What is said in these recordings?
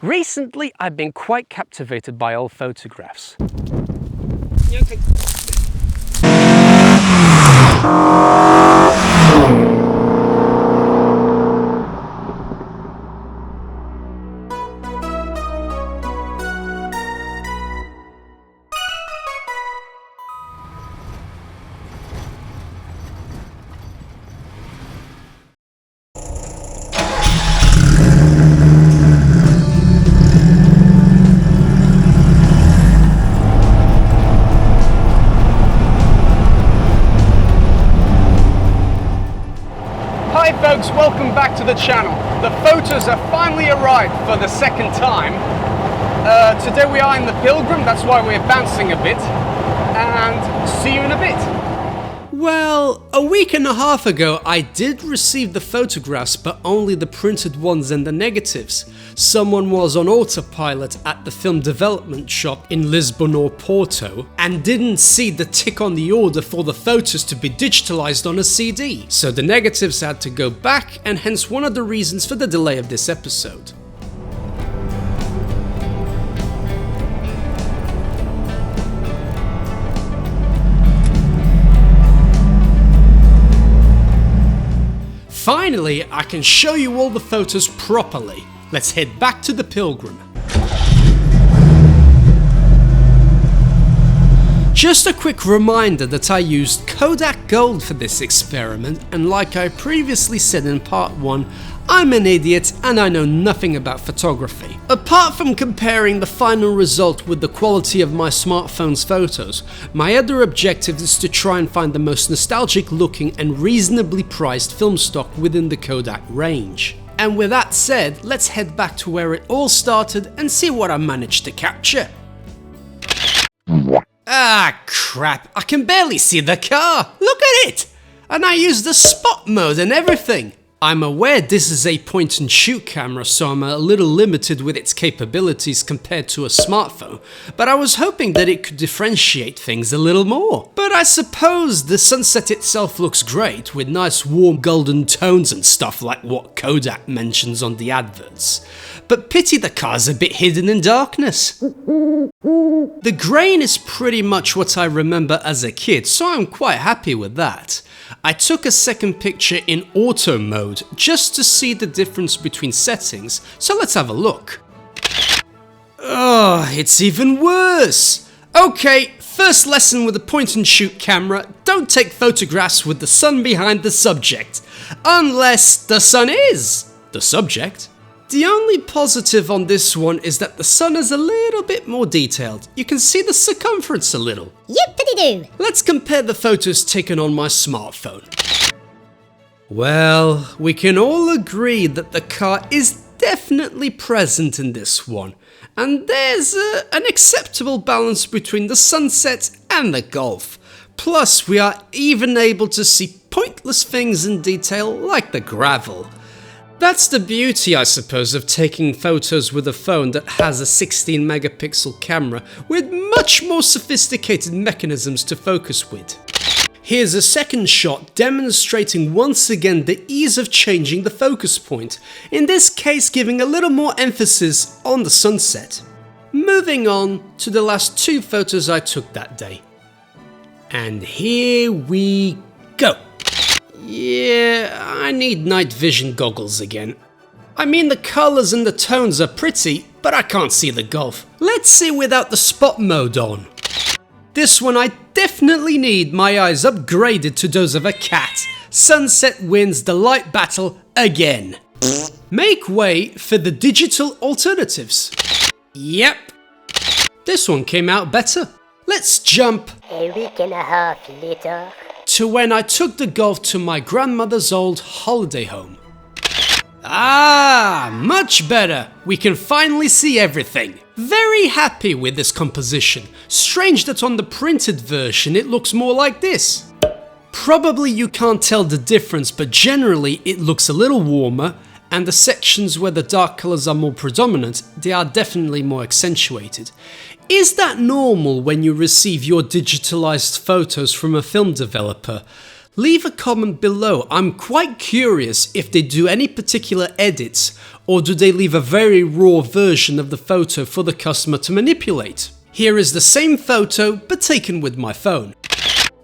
Recently, I've been quite captivated by old photographs. Hi folks, welcome back to the channel. The photos have finally arrived for the second time. Today we are in the Pilgrim, that's why we're bouncing a bit. And see you in a bit. Well, a week and a half ago I did receive the photographs, but only the printed ones and the negatives. Someone was on autopilot at the film development shop in Lisbon or Porto and didn't see the tick on the order for the photos to be digitalized on a CD. So the negatives had to go back, and hence one of the reasons for the delay of this episode. Finally, I can show you all the photos properly. Let's head back to the Pilgrim. Just a quick reminder that I used Kodak Gold for this experiment, and like I previously said in part 1, I'm an idiot and I know nothing about photography. Apart from comparing the final result with the quality of my smartphone's photos, my other objective is to try and find the most nostalgic looking and reasonably priced film stock within the Kodak range. And with that said, let's head back to where it all started and see what I managed to capture. Ah crap, I can barely see the car, look at it! And I used the spot mode and everything. I'm aware this is a point and shoot camera, so I'm a little limited with its capabilities compared to a smartphone, but I was hoping that it could differentiate things a little more. But I suppose the sunset itself looks great, with nice warm golden tones and stuff like what Kodak mentions on the adverts. But pity the car's a bit hidden in darkness. The grain is pretty much what I remember as a kid, so I'm quite happy with that. I took a second picture in auto mode just to see the difference between settings, so let's have a look. Oh, it's even worse! Okay, first lesson with a point and shoot camera: don't take photographs with the sun behind the subject, unless the sun is the subject. The only positive on this one is that the sun is a little bit more detailed. You can see the circumference a little. Yippity-doo! Let's compare the photos taken on my smartphone. Well, we can all agree that the car is definitely present in this one, and there's an acceptable balance between the sunset and the Golf. Plus, we are even able to see pointless things in detail like the gravel. That's the beauty, I suppose, of taking photos with a phone that has a 16 megapixel camera with much more sophisticated mechanisms to focus with. Here's a second shot demonstrating once again the ease of changing the focus point, in this case giving a little more emphasis on the sunset. Moving on to the last two photos I took that day. And here we go. Yeah, I need night vision goggles again. I mean, the colours and the tones are pretty, but I can't see the Golf. Let's see without the spot mode on. This one I definitely need my eyes upgraded to those of a cat. Sunset wins the light battle again. Make way for the digital alternatives. Yep. This one came out better. Let's jump A week and a half later. to when I took the Golf to my grandmother's old holiday home. Ah, much better. We can finally see everything. Very happy with this composition. Strange that on the printed version it looks more like this. Probably you can't tell the difference, but generally it looks a little warmer, and the sections where the dark colours are more predominant, they are definitely more accentuated. Is that normal when you receive your digitalized photos from a film developer? Leave a comment below. I'm quite curious if they do any particular edits or do they leave a very raw version of the photo for the customer to manipulate? Here is the same photo, but taken with my phone.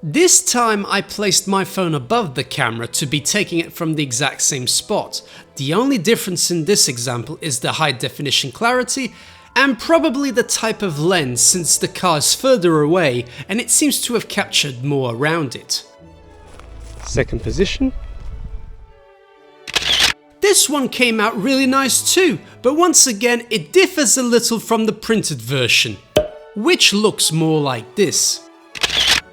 This time I placed my phone above the camera to be taking it from the exact same spot. The only difference in this example is the high definition clarity and probably the type of lens, since the car is further away and it seems to have captured more around it. Second position. This one came out really nice too, but once again it differs a little from the printed version, which looks more like this.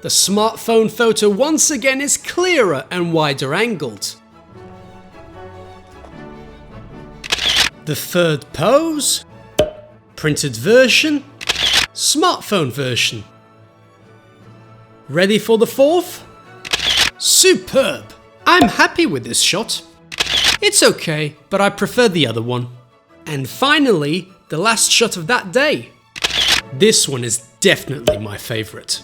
The smartphone photo once again is clearer and wider angled. The third pose, printed version, smartphone version. Ready for the fourth? Superb! I'm happy with this shot. It's okay, but I prefer the other one. And finally, the last shot of that day. This one is definitely my favourite.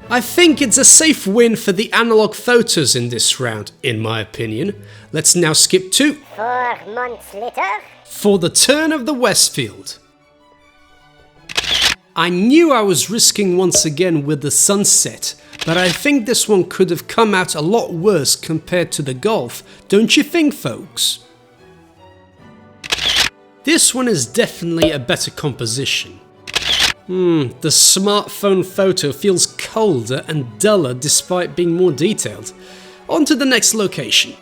I think it's a safe win for the analog photos in this round, in my opinion. Let's now skip to 4 months later. for the turn of the Westfield. I knew I was risking once again with the sunset, but I think this one could have come out a lot worse compared to the Golf, don't you think, folks? This one is definitely a better composition. The smartphone photo feels colder and duller despite being more detailed. On to the next location.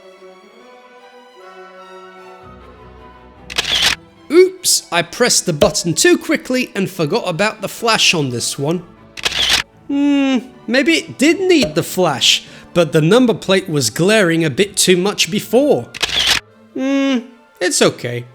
Oops, I pressed the button too quickly and forgot about the flash on this one. Maybe it did need the flash, but the number plate was glaring a bit too much before. It's okay.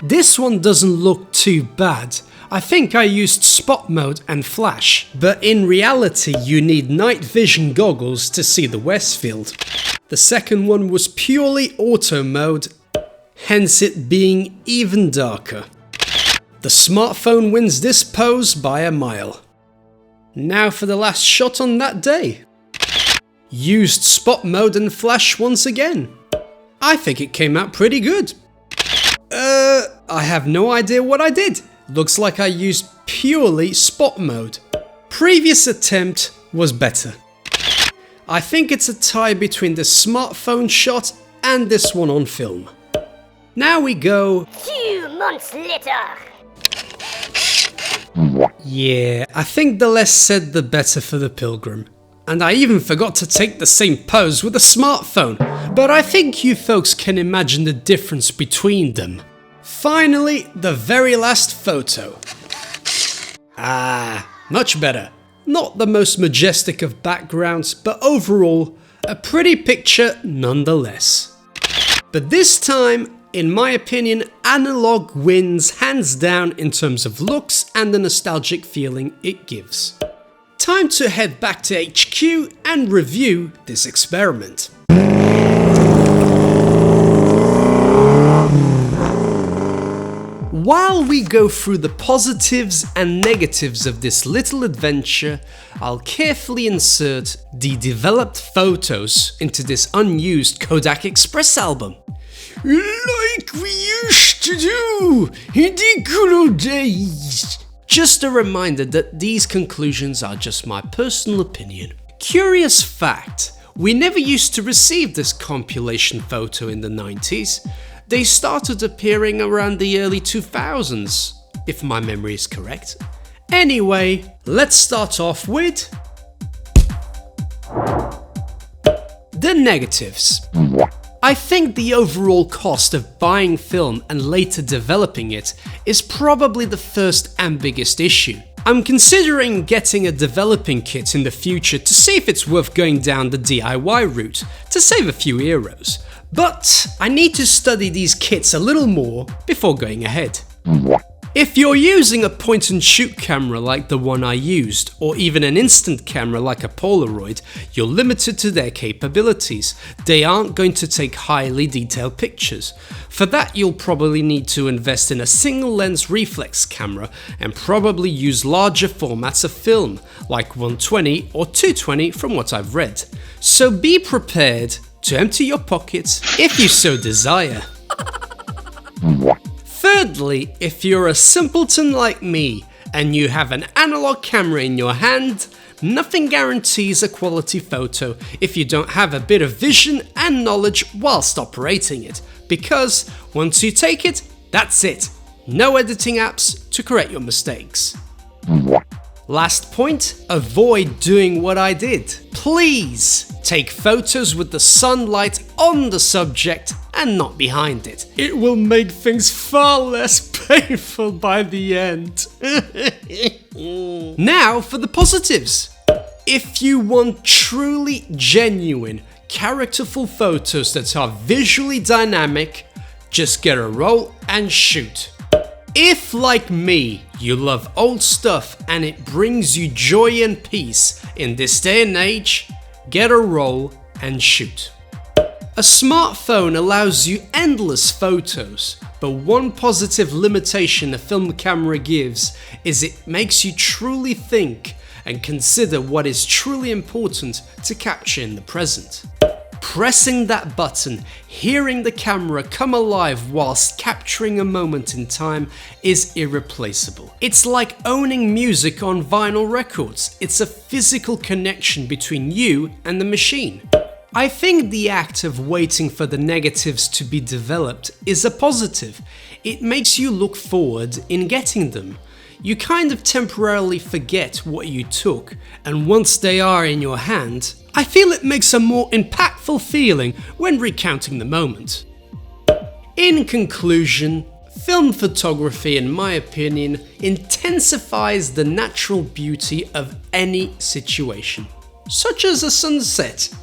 This one doesn't look too bad. I think I used spot mode and flash, but in reality you need night vision goggles to see the Westfield. The second one was purely auto mode, hence it being even darker. The smartphone wins this pose by a mile. Now for the last shot on that day. Used spot mode and flash once again. I think it came out pretty good. I have no idea what I did. Looks like I used purely spot mode. Previous attempt was better. I think it's a tie between the smartphone shot and this one on film. Now we go 2 months later. Yeah, I think the less said the better for the Pilgrim. And I even forgot to take the same pose with a smartphone, but I think you folks can imagine the difference between them. Finally, the very last photo. Much better. Not the most majestic of backgrounds, but overall, a pretty picture nonetheless. But this time, in my opinion, analog wins hands down in terms of looks and the nostalgic feeling it gives. Time to head back to HQ and review this experiment. While we go through the positives and negatives of this little adventure, I'll carefully insert the developed photos into this unused Kodak Express album. Like we used to do in the good old days. Just a reminder that these conclusions are just my personal opinion. Curious fact, we never used to receive this compilation photo in the 90s. They started appearing around the early 2000s, if my memory is correct. Anyway, let's start off with the negatives. I think the overall cost of buying film and later developing it is probably the first and biggest issue. I'm considering getting a developing kit in the future to see if it's worth going down the DIY route to save a few euros. But I need to study these kits a little more before going ahead. If you're using a point and shoot camera like the one I used, or even an instant camera like a Polaroid, you're limited to their capabilities. They aren't going to take highly detailed pictures. For that, you'll probably need to invest in a single lens reflex camera and probably use larger formats of film, like 120 or 220 from what I've read. So be prepared to empty your pockets if you so desire. Thirdly, if you're a simpleton like me and you have an analog camera in your hand, nothing guarantees a quality photo if you don't have a bit of vision and knowledge whilst operating it, because once you take it, that's it. No editing apps to correct your mistakes. Last point, avoid doing what I did. Please take photos with the sunlight on the subject and not behind it. It will make things far less painful by the end. Now for the positives. If you want truly genuine, characterful photos that are visually dynamic, just get a roll and shoot. If, like me, you love old stuff and it brings you joy and peace in this day and age, get a roll and shoot. A smartphone allows you endless photos, but one positive limitation a film camera gives is it makes you truly think and consider what is truly important to capture in the present. Pressing that button, hearing the camera come alive whilst capturing a moment in time is irreplaceable. It's like owning music on vinyl records. It's a physical connection between you and the machine. I think the act of waiting for the negatives to be developed is a positive. It makes you look forward in getting them. You kind of temporarily forget what you took, and once they are in your hand, I feel it makes a more impactful feeling when recounting the moment. In conclusion, film photography, in my opinion, intensifies the natural beauty of any situation, such as a sunset.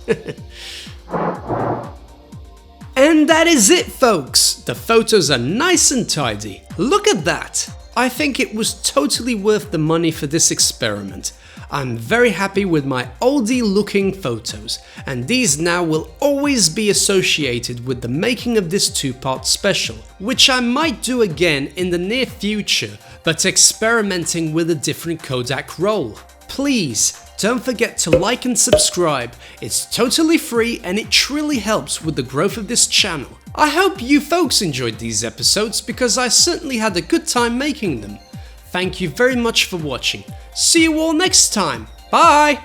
And that is it, folks. The photos are nice and tidy. Look at that. I think it was totally worth the money for this experiment. I'm very happy with my oldie looking photos, and these now will always be associated with the making of this two-part special, which I might do again in the near future, but experimenting with a different Kodak roll. Please don't forget to like and subscribe. It's totally free and it truly helps with the growth of this channel. I hope you folks enjoyed these episodes because I certainly had a good time making them. Thank you very much for watching. See you all next time. Bye!